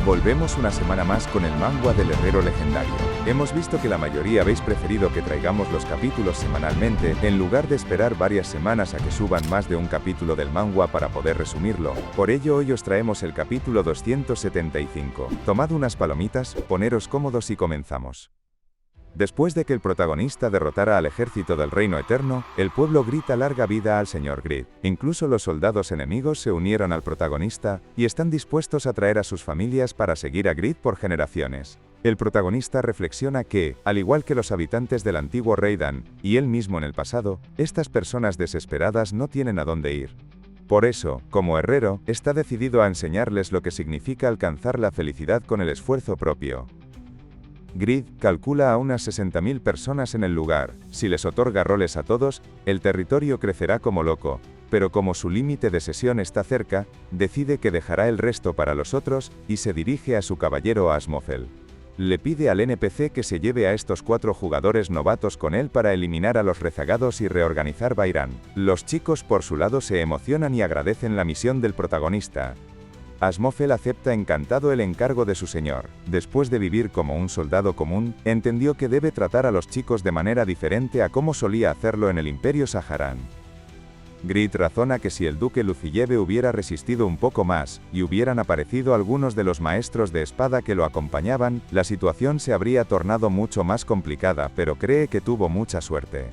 Volvemos una semana más con el manga del herrero legendario. Hemos visto que la mayoría habéis preferido que traigamos los capítulos semanalmente, en lugar de esperar varias semanas a que suban más de un capítulo del manga para poder resumirlo. Por ello hoy os traemos el capítulo 275. Tomad unas palomitas, poneros cómodos y comenzamos. Después de que el protagonista derrotara al ejército del Reino Eterno, el pueblo grita larga vida al señor Grid. Incluso los soldados enemigos se unieron al protagonista, y están dispuestos a traer a sus familias para seguir a Grid por generaciones. El protagonista reflexiona que, al igual que los habitantes del antiguo Reidan, y él mismo en el pasado, estas personas desesperadas no tienen a dónde ir. Por eso, como herrero, está decidido a enseñarles lo que significa alcanzar la felicidad con el esfuerzo propio. Grid calcula a unas 60.000 personas en el lugar. Si les otorga roles a todos, el territorio crecerá como loco, pero como su límite de sesión está cerca, decide que dejará el resto para los otros, y se dirige a su caballero Asmofel. Le pide al NPC que se lleve a estos 4 jugadores novatos con él para eliminar a los rezagados y reorganizar Bairán. Los chicos por su lado se emocionan y agradecen la misión del protagonista. Asmofel acepta encantado el encargo de su señor. Después de vivir como un soldado común, entendió que debe tratar a los chicos de manera diferente a como solía hacerlo en el Imperio Saharán. Grid razona que si el duque Lucilleve hubiera resistido un poco más, y hubieran aparecido algunos de los maestros de espada que lo acompañaban, la situación se habría tornado mucho más complicada, pero cree que tuvo mucha suerte.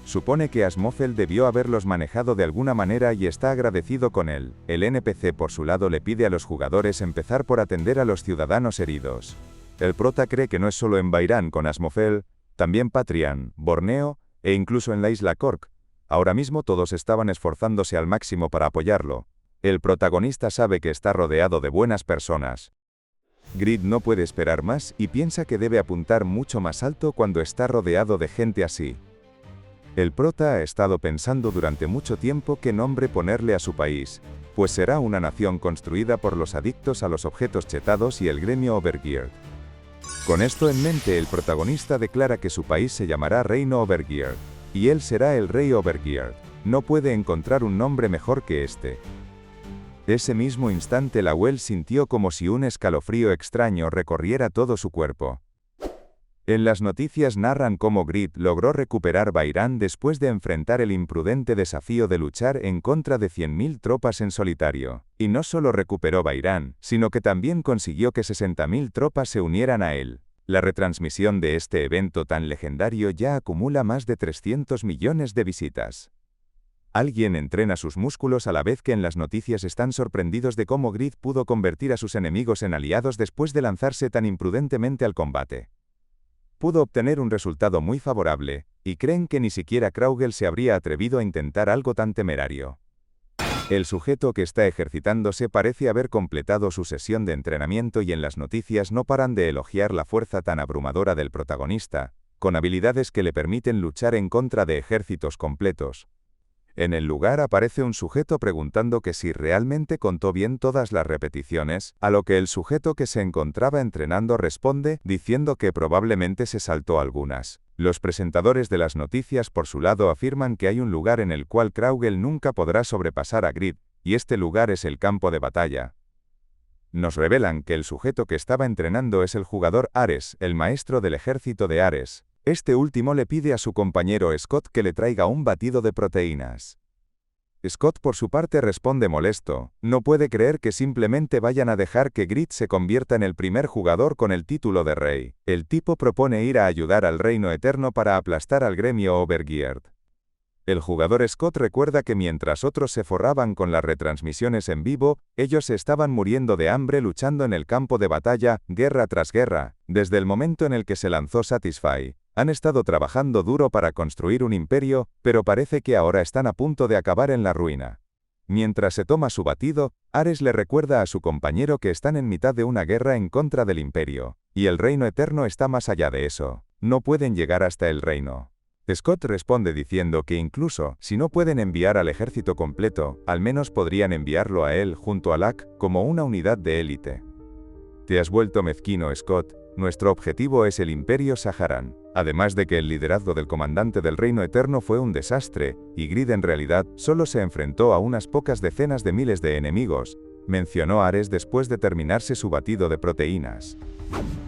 Supone que Asmofel debió haberlos manejado de alguna manera y está agradecido con él. El NPC por su lado le pide a los jugadores empezar por atender a los ciudadanos heridos. El prota cree que no es solo en Bairán con Asmofel, también Patrian, Borneo, e incluso en la isla Cork. Ahora mismo todos estaban esforzándose al máximo para apoyarlo. El protagonista sabe que está rodeado de buenas personas. Grid no puede esperar más y piensa que debe apuntar mucho más alto cuando está rodeado de gente así. El prota ha estado pensando durante mucho tiempo qué nombre ponerle a su país, pues será una nación construida por los adictos a los objetos chetados y el gremio Overgeared. Con esto en mente el protagonista declara que su país se llamará Reino Overgeared, y él será el rey Overgeared. No puede encontrar un nombre mejor que este. Ese mismo instante Lawel sintió como si un escalofrío extraño recorriera todo su cuerpo. En las noticias narran cómo Grid logró recuperar Bairán después de enfrentar el imprudente desafío de luchar en contra de 100.000 tropas en solitario. Y no solo recuperó Bairán, sino que también consiguió que 60.000 tropas se unieran a él. La retransmisión de este evento tan legendario ya acumula más de 300 millones de visitas. Alguien entrena sus músculos a la vez que en las noticias están sorprendidos de cómo Grid pudo convertir a sus enemigos en aliados después de lanzarse tan imprudentemente al combate. Pudo obtener un resultado muy favorable, y creen que ni siquiera Kraugel se habría atrevido a intentar algo tan temerario. El sujeto que está ejercitándose parece haber completado su sesión de entrenamiento y en las noticias no paran de elogiar la fuerza tan abrumadora del protagonista, con habilidades que le permiten luchar en contra de ejércitos completos. En el lugar aparece un sujeto preguntando que si realmente contó bien todas las repeticiones, a lo que el sujeto que se encontraba entrenando responde, diciendo que probablemente se saltó algunas. Los presentadores de las noticias por su lado afirman que hay un lugar en el cual Kraugel nunca podrá sobrepasar a Grid, y este lugar es el campo de batalla. Nos revelan que el sujeto que estaba entrenando es el jugador Ares, el maestro del ejército de Ares. Este último le pide a su compañero Scott que le traiga un batido de proteínas. Scott por su parte responde molesto, no puede creer que simplemente vayan a dejar que Grid se convierta en el primer jugador con el título de rey. El tipo propone ir a ayudar al Reino Eterno para aplastar al gremio Overgeared. El jugador Scott recuerda que mientras otros se forraban con las retransmisiones en vivo, ellos se estaban muriendo de hambre luchando en el campo de batalla, guerra tras guerra, desde el momento en el que se lanzó Satisfy. Han estado trabajando duro para construir un imperio, pero parece que ahora están a punto de acabar en la ruina. Mientras se toma su batido, Ares le recuerda a su compañero que están en mitad de una guerra en contra del imperio, y el Reino Eterno está más allá de eso. No pueden llegar hasta el reino. Scott responde diciendo que incluso, si no pueden enviar al ejército completo, al menos podrían enviarlo a él junto a Lack, como una unidad de élite. Te has vuelto mezquino, Scott. Nuestro objetivo es el Imperio Saharán. Además de que el liderazgo del comandante del Reino Eterno fue un desastre, y Grid en realidad solo se enfrentó a unas pocas decenas de miles de enemigos, mencionó Ares después de terminarse su batido de proteínas.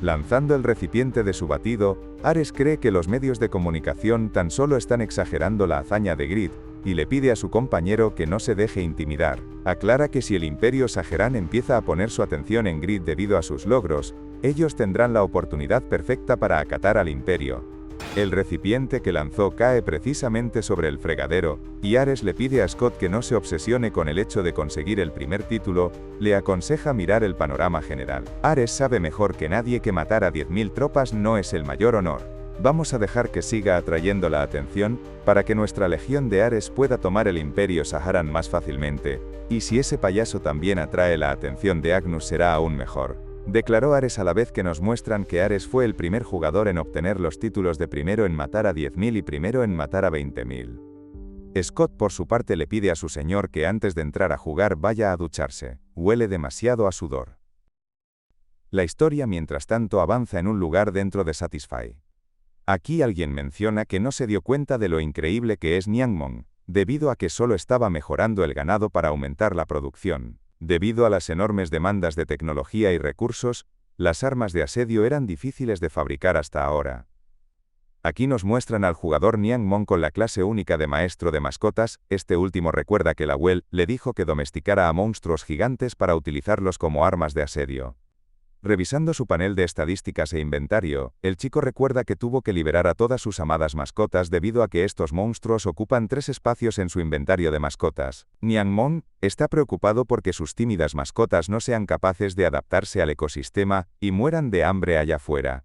Lanzando el recipiente de su batido, Ares cree que los medios de comunicación tan solo están exagerando la hazaña de Grid, y le pide a su compañero que no se deje intimidar. Aclara que si el Imperio Sageran empieza a poner su atención en Grid debido a sus logros, ellos tendrán la oportunidad perfecta para acatar al Imperio. El recipiente que lanzó cae precisamente sobre el fregadero, y Ares le pide a Scott que no se obsesione con el hecho de conseguir el primer título, le aconseja mirar el panorama general. Ares sabe mejor que nadie que matar a 10.000 tropas no es el mayor honor. Vamos a dejar que siga atrayendo la atención, para que nuestra legión de Ares pueda tomar el Imperio Saharan más fácilmente, y si ese payaso también atrae la atención de Agnus será aún mejor. Declaró Ares a la vez que nos muestran que Ares fue el primer jugador en obtener los títulos de primero en matar a 10.000 y primero en matar a 20.000. Scott por su parte le pide a su señor que antes de entrar a jugar vaya a ducharse, huele demasiado a sudor. La historia mientras tanto avanza en un lugar dentro de Satisfy. Aquí alguien menciona que no se dio cuenta de lo increíble que es Niangmon, debido a que solo estaba mejorando el ganado para aumentar la producción. Debido a las enormes demandas de tecnología y recursos, las armas de asedio eran difíciles de fabricar hasta ahora. Aquí nos muestran al jugador Niangmon con la clase única de maestro de mascotas. Este último recuerda que Lawel le dijo que domesticara a monstruos gigantes para utilizarlos como armas de asedio. Revisando su panel de estadísticas e inventario, el chico recuerda que tuvo que liberar a todas sus amadas mascotas debido a que estos monstruos ocupan 3 espacios en su inventario de mascotas. Niangmon está preocupado porque sus tímidas mascotas no sean capaces de adaptarse al ecosistema y mueran de hambre allá afuera.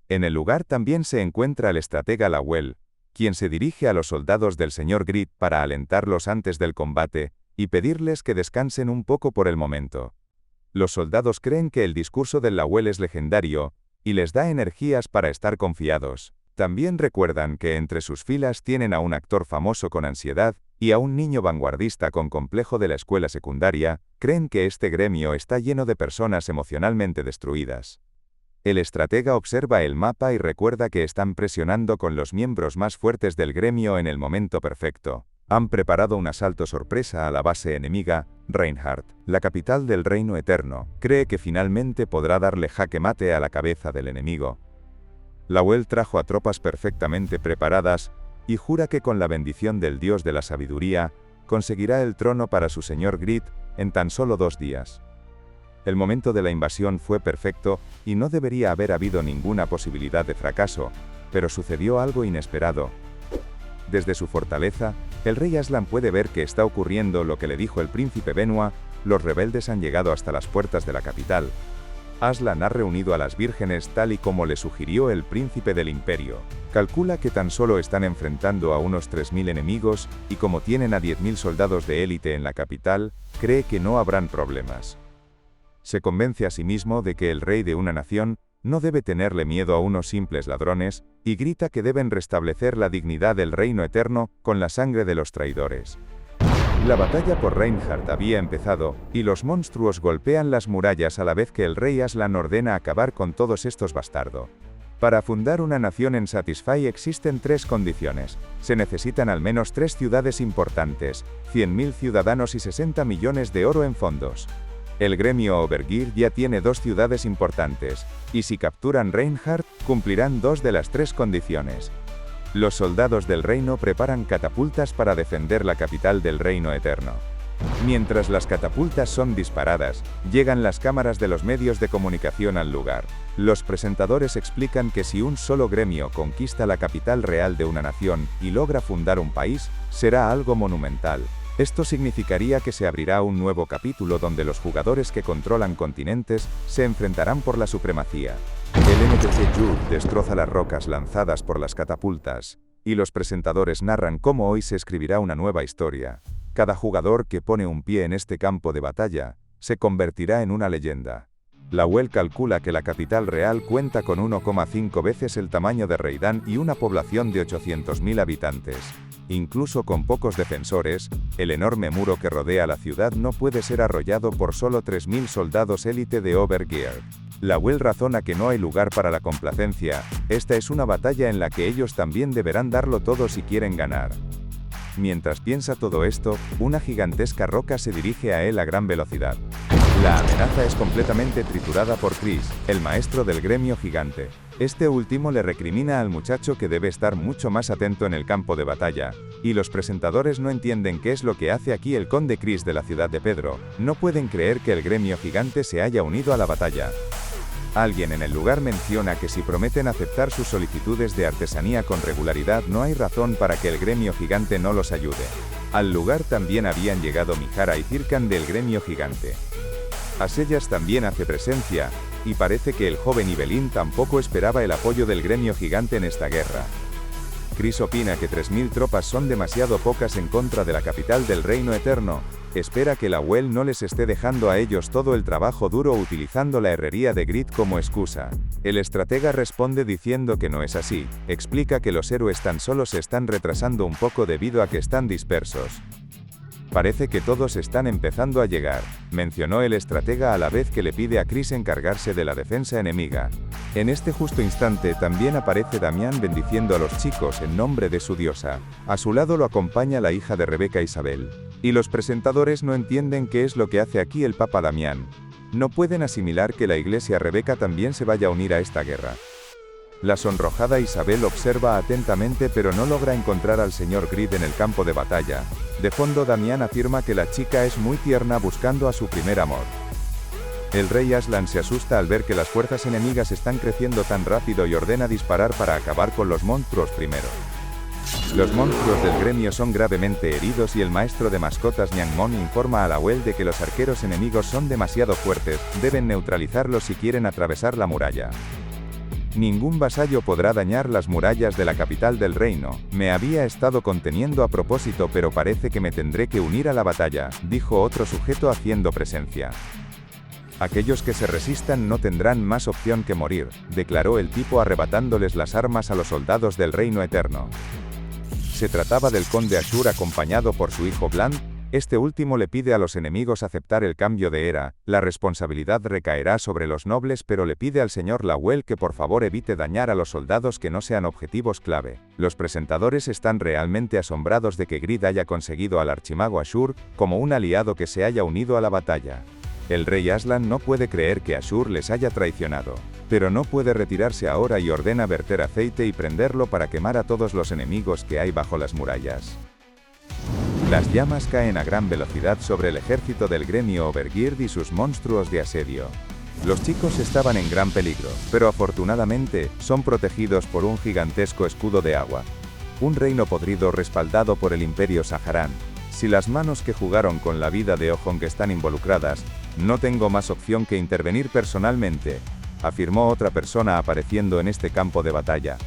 En el lugar también se encuentra el estratega Lawel, quien se dirige a los soldados del señor Grid para alentarlos antes del combate y pedirles que descansen un poco por el momento. Los soldados creen que el discurso del Lawel es legendario, y les da energías para estar confiados. También recuerdan que entre sus filas tienen a un actor famoso con ansiedad, y a un niño vanguardista con complejo de la escuela secundaria. Creen que este gremio está lleno de personas emocionalmente destruidas. El estratega observa el mapa y recuerda que están presionando con los miembros más fuertes del gremio en el momento perfecto. Han preparado un asalto sorpresa a la base enemiga. Reinhardt, la capital del Reino Eterno, cree que finalmente podrá darle jaque mate a la cabeza del enemigo. Lawel trajo a tropas perfectamente preparadas, y jura que con la bendición del dios de la sabiduría, conseguirá el trono para su señor Grid en tan solo 2 días. El momento de la invasión fue perfecto, y no debería haber habido ninguna posibilidad de fracaso, pero sucedió algo inesperado. Desde su fortaleza, el rey Aslan puede ver que está ocurriendo lo que le dijo el príncipe Benoit. Los rebeldes han llegado hasta las puertas de la capital. Aslan ha reunido a las vírgenes tal y como le sugirió el príncipe del imperio. Calcula que tan solo están enfrentando a unos 3.000 enemigos, y como tienen a 10.000 soldados de élite en la capital, cree que no habrán problemas. Se convence a sí mismo de que el rey de una nación no debe tenerle miedo a unos simples ladrones, y grita que deben restablecer la dignidad del reino eterno con la sangre de los traidores. La batalla por Reinhardt había empezado, y los monstruos golpean las murallas a la vez que el rey Aslan ordena acabar con todos estos bastardos. Para fundar una nación en Satisfy existen 3 condiciones. Se necesitan al menos 3 ciudades importantes, 100.000 ciudadanos y 60 millones de oro en fondos. El gremio Overgear ya tiene 2 ciudades importantes, y si capturan Reinhardt, cumplirán 2 de las 3 condiciones. Los soldados del reino preparan catapultas para defender la capital del reino eterno. Mientras las catapultas son disparadas, llegan las cámaras de los medios de comunicación al lugar. Los presentadores explican que si un solo gremio conquista la capital real de una nación y logra fundar un país, será algo monumental. Esto significaría que se abrirá un nuevo capítulo donde los jugadores que controlan continentes se enfrentarán por la supremacía. El NPC Jude destroza las rocas lanzadas por las catapultas, y los presentadores narran cómo hoy se escribirá una nueva historia. Cada jugador que pone un pie en este campo de batalla, se convertirá en una leyenda. Lawel calcula que la capital real cuenta con 1,5 veces el tamaño de Reidan y una población de 800.000 habitantes. Incluso con pocos defensores, el enorme muro que rodea la ciudad no puede ser arrollado por solo 3.000 soldados élite de Overgear. Lawel razona que no hay lugar para la complacencia. Esta es una batalla en la que ellos también deberán darlo todo si quieren ganar. Mientras piensa todo esto, una gigantesca roca se dirige a él a gran velocidad. La amenaza es completamente triturada por Chris, el maestro del gremio gigante. Este último le recrimina al muchacho que debe estar mucho más atento en el campo de batalla, y los presentadores no entienden qué es lo que hace aquí el conde Chris de la ciudad de Pedro, no pueden creer que el gremio gigante se haya unido a la batalla. Alguien en el lugar menciona que si prometen aceptar sus solicitudes de artesanía con regularidad no hay razón para que el gremio gigante no los ayude. Al lugar también habían llegado Mihara y Circan del gremio gigante. Asellas también hace presencia, y parece que el joven Ibelín tampoco esperaba el apoyo del gremio gigante en esta guerra. Chris opina que 3000 tropas son demasiado pocas en contra de la capital del Reino Eterno. Espera que la Well no les esté dejando a ellos todo el trabajo duro utilizando la herrería de Grid como excusa. El estratega responde diciendo que no es así, explica que los héroes tan solo se están retrasando un poco debido a que están dispersos. Parece que todos están empezando a llegar, mencionó el estratega a la vez que le pide a Chris encargarse de la defensa enemiga. En este justo instante también aparece Damián bendiciendo a los chicos en nombre de su diosa. A su lado lo acompaña la hija de Rebeca, Isabel. Y los presentadores no entienden qué es lo que hace aquí el Papa Damián. No pueden asimilar que la iglesia Rebeca también se vaya a unir a esta guerra. La sonrojada Isabel observa atentamente pero no logra encontrar al señor Grid en el campo de batalla. De fondo Damián afirma que la chica es muy tierna buscando a su primer amor. El rey Aslan se asusta al ver que las fuerzas enemigas están creciendo tan rápido y ordena disparar para acabar con los monstruos primero. Los monstruos del gremio son gravemente heridos y el maestro de mascotas Nyangmon informa a la Well de que los arqueros enemigos son demasiado fuertes, deben neutralizarlos si quieren atravesar la muralla. Ningún vasallo podrá dañar las murallas de la capital del reino. Me había estado conteniendo a propósito pero parece que me tendré que unir a la batalla, dijo otro sujeto haciendo presencia. Aquellos que se resistan no tendrán más opción que morir, declaró el tipo arrebatándoles las armas a los soldados del reino eterno. Se trataba del conde Ashur acompañado por su hijo Bland. Este último le pide a los enemigos aceptar el cambio de era, la responsabilidad recaerá sobre los nobles pero le pide al señor Lawel que por favor evite dañar a los soldados que no sean objetivos clave. Los presentadores están realmente asombrados de que Grid haya conseguido al archimago Ashur, como un aliado que se haya unido a la batalla. El rey Aslan no puede creer que Ashur les haya traicionado, pero no puede retirarse ahora y ordena verter aceite y prenderlo para quemar a todos los enemigos que hay bajo las murallas. Las llamas caen a gran velocidad sobre el ejército del gremio Overgeared y sus monstruos de asedio. Los chicos estaban en gran peligro, pero afortunadamente, son protegidos por un gigantesco escudo de agua. Un reino podrido respaldado por el Imperio Saharán. Si las manos que jugaron con la vida de Ohong están involucradas, no tengo más opción que intervenir personalmente, afirmó otra persona apareciendo en este campo de batalla.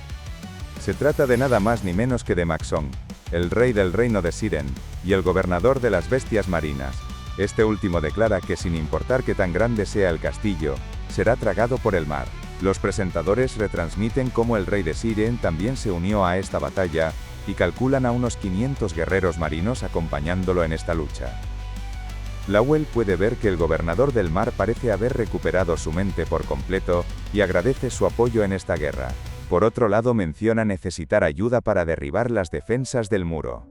Se trata de nada más ni menos que de Maxong, el rey del reino de Siren, y el gobernador de las bestias marinas. Este último declara que sin importar que tan grande sea el castillo, será tragado por el mar. Los presentadores retransmiten cómo el rey de Siren también se unió a esta batalla, y calculan a unos 500 guerreros marinos acompañándolo en esta lucha. Lawel puede ver que el gobernador del mar parece haber recuperado su mente por completo, y agradece su apoyo en esta guerra. Por otro lado menciona necesitar ayuda para derribar las defensas del muro.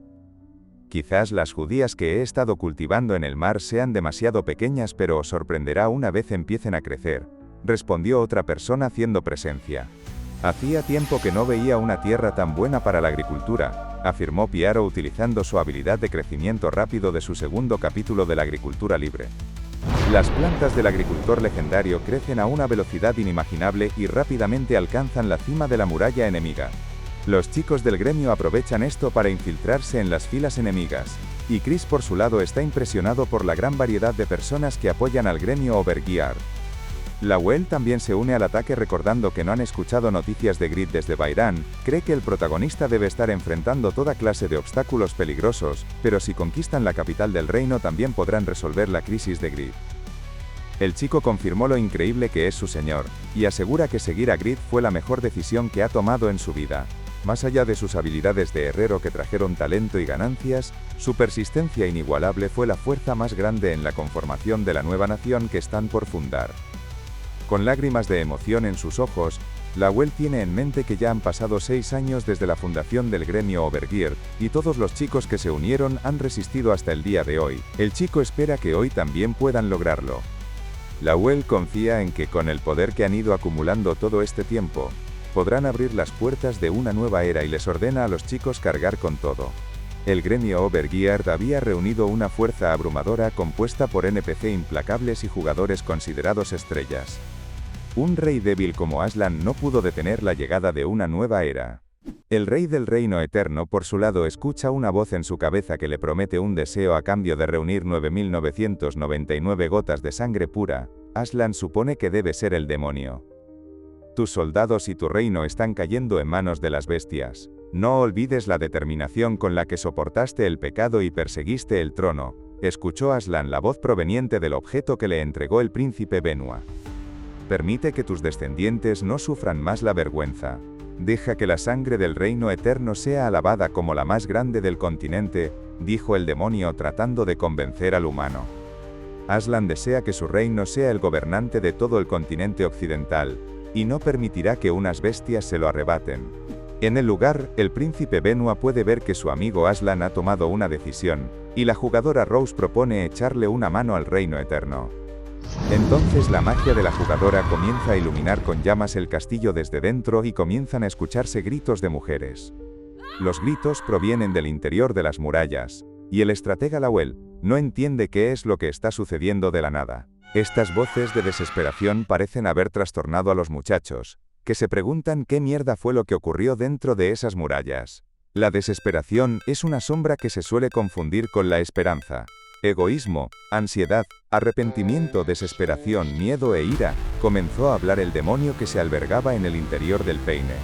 Quizás las judías que he estado cultivando en el mar sean demasiado pequeñas pero os sorprenderá una vez empiecen a crecer, respondió otra persona haciendo presencia. Hacía tiempo que no veía una tierra tan buena para la agricultura, afirmó Piaro utilizando su habilidad de crecimiento rápido de su segundo capítulo de la agricultura libre. Las plantas del agricultor legendario crecen a una velocidad inimaginable y rápidamente alcanzan la cima de la muralla enemiga. Los chicos del gremio aprovechan esto para infiltrarse en las filas enemigas, y Chris por su lado está impresionado por la gran variedad de personas que apoyan al gremio Overgeared. Lawel también se une al ataque recordando que no han escuchado noticias de Grid desde Bairán, cree que el protagonista debe estar enfrentando toda clase de obstáculos peligrosos, pero si conquistan la capital del reino también podrán resolver la crisis de Grid. El chico confirmó lo increíble que es su señor, y asegura que seguir a Grid fue la mejor decisión que ha tomado en su vida. Más allá de sus habilidades de herrero que trajeron talento y ganancias, su persistencia inigualable fue la fuerza más grande en la conformación de la nueva nación que están por fundar. Con lágrimas de emoción en sus ojos, Lawel tiene en mente que ya han pasado 6 años desde la fundación del gremio Overgeared, y todos los chicos que se unieron han resistido hasta el día de hoy. El chico espera que hoy también puedan lograrlo. Lawel confía en que con el poder que han ido acumulando todo este tiempo, podrán abrir las puertas de una nueva era y les ordena a los chicos cargar con todo. El gremio Overgeared había reunido una fuerza abrumadora compuesta por NPC implacables y jugadores considerados estrellas. Un rey débil como Aslan no pudo detener la llegada de una nueva era. El rey del reino eterno por su lado escucha una voz en su cabeza que le promete un deseo a cambio de reunir 9.999 gotas de sangre pura. Aslan supone que debe ser el demonio. Tus soldados y tu reino están cayendo en manos de las bestias. No olvides la determinación con la que soportaste el pecado y perseguiste el trono. Escuchó Aslan la voz proveniente del objeto que le entregó el príncipe Benua. Permite que tus descendientes no sufran más la vergüenza. Deja que la sangre del reino eterno sea alabada como la más grande del continente, dijo el demonio tratando de convencer al humano. Aslan desea que su reino sea el gobernante de todo el continente occidental, y no permitirá que unas bestias se lo arrebaten. En el lugar, el príncipe Benua puede ver que su amigo Aslan ha tomado una decisión, y la jugadora Rose propone echarle una mano al reino eterno. Entonces la magia de la jugadora comienza a iluminar con llamas el castillo desde dentro y comienzan a escucharse gritos de mujeres. Los gritos provienen del interior de las murallas, y el estratega Lawel no entiende qué es lo que está sucediendo de la nada. Estas voces de desesperación parecen haber trastornado a los muchachos, que se preguntan qué mierda fue lo que ocurrió dentro de esas murallas. La desesperación es una sombra que se suele confundir con la esperanza. Egoísmo, ansiedad, arrepentimiento, desesperación, miedo e ira, comenzó a hablar el demonio que se albergaba en el interior del peine.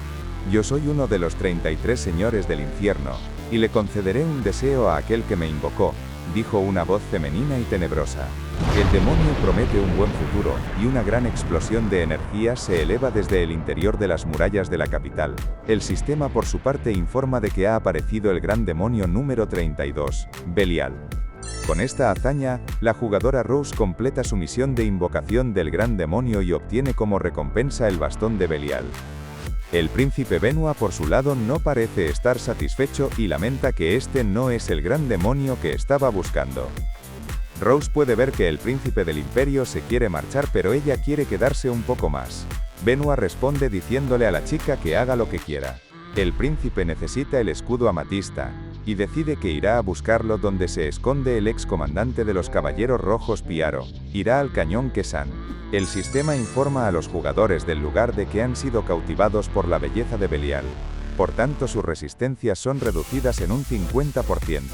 Yo soy uno de los 33 señores del infierno, y le concederé un deseo a aquel que me invocó, dijo una voz femenina y tenebrosa. El demonio promete un buen futuro, y una gran explosión de energía se eleva desde el interior de las murallas de la capital. El sistema por su parte informa de que ha aparecido el gran demonio número 32, Belial. Con esta hazaña, la jugadora Rose completa su misión de invocación del gran demonio y obtiene como recompensa el bastón de Belial. El príncipe Benua por su lado no parece estar satisfecho y lamenta que este no es el gran demonio que estaba buscando. Rose puede ver que el príncipe del imperio se quiere marchar pero ella quiere quedarse un poco más. Benua responde diciéndole a la chica que haga lo que quiera. El príncipe necesita el escudo amatista, y decide que irá a buscarlo donde se esconde el ex comandante de los Caballeros Rojos Piaro. Irá al cañón Kesan. El sistema informa a los jugadores del lugar de que han sido cautivados por la belleza de Belial. Por tanto, sus resistencias son reducidas en un 50%.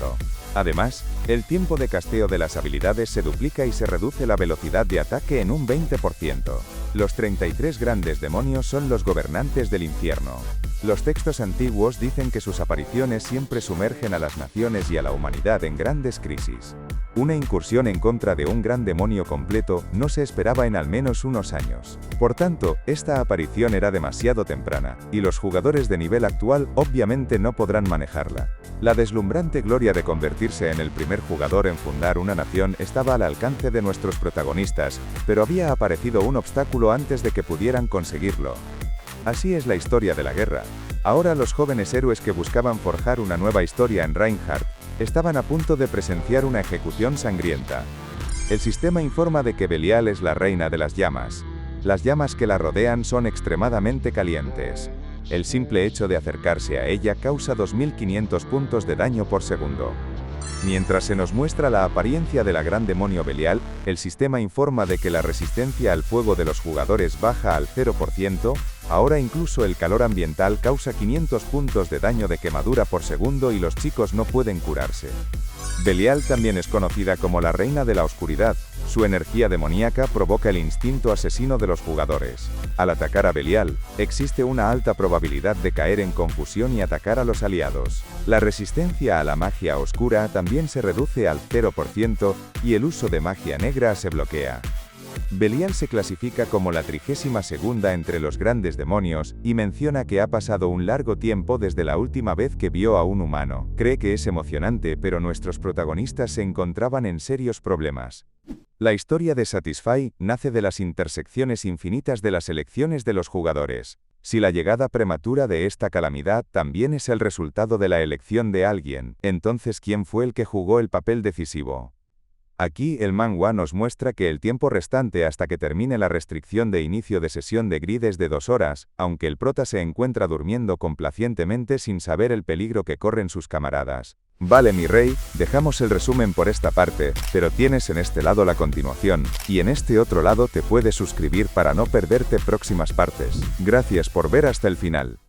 Además, el tiempo de casteo de las habilidades se duplica y se reduce la velocidad de ataque en un 20%. Los 33 grandes demonios son los gobernantes del infierno. Los textos antiguos dicen que sus apariciones siempre sumergen a las naciones y a la humanidad en grandes crisis. Una incursión en contra de un gran demonio completo no se esperaba en al menos unos años. Por tanto, esta aparición era demasiado temprana, y los jugadores de nivel actual obviamente no podrán manejarla. La deslumbrante gloria de convertirse en el primer jugador en fundar una nación estaba al alcance de nuestros protagonistas, pero había aparecido un obstáculo antes de que pudieran conseguirlo. Así es la historia de la guerra. Ahora los jóvenes héroes que buscaban forjar una nueva historia en Reinhardt, estaban a punto de presenciar una ejecución sangrienta. El sistema informa de que Belial es la reina de las llamas. Las llamas que la rodean son extremadamente calientes. El simple hecho de acercarse a ella causa 2500 puntos de daño por segundo. Mientras se nos muestra la apariencia de la gran demonio Belial, el sistema informa de que la resistencia al fuego de los jugadores baja al 0%, ahora incluso el calor ambiental causa 500 puntos de daño de quemadura por segundo y los chicos no pueden curarse. Belial también es conocida como la reina de la oscuridad. Su energía demoníaca provoca el instinto asesino de los jugadores. Al atacar a Belial, existe una alta probabilidad de caer en confusión y atacar a los aliados. La resistencia a la magia oscura también se reduce al 0% y el uso de magia negra se bloquea. Belial se clasifica como la 32ª entre los grandes demonios, y menciona que ha pasado un largo tiempo desde la última vez que vio a un humano. Cree que es emocionante, pero nuestros protagonistas se encontraban en serios problemas. La historia de Satisfy nace de las intersecciones infinitas de las elecciones de los jugadores. Si la llegada prematura de esta calamidad también es el resultado de la elección de alguien, entonces ¿quién fue el que jugó el papel decisivo? Aquí el manhwa nos muestra que el tiempo restante hasta que termine la restricción de inicio de sesión de grid es de 2 horas, aunque el prota se encuentra durmiendo complacientemente sin saber el peligro que corren sus camaradas. Vale mi rey, dejamos el resumen por esta parte, pero tienes en este lado la continuación, y en este otro lado te puedes suscribir para no perderte próximas partes. Gracias por ver hasta el final.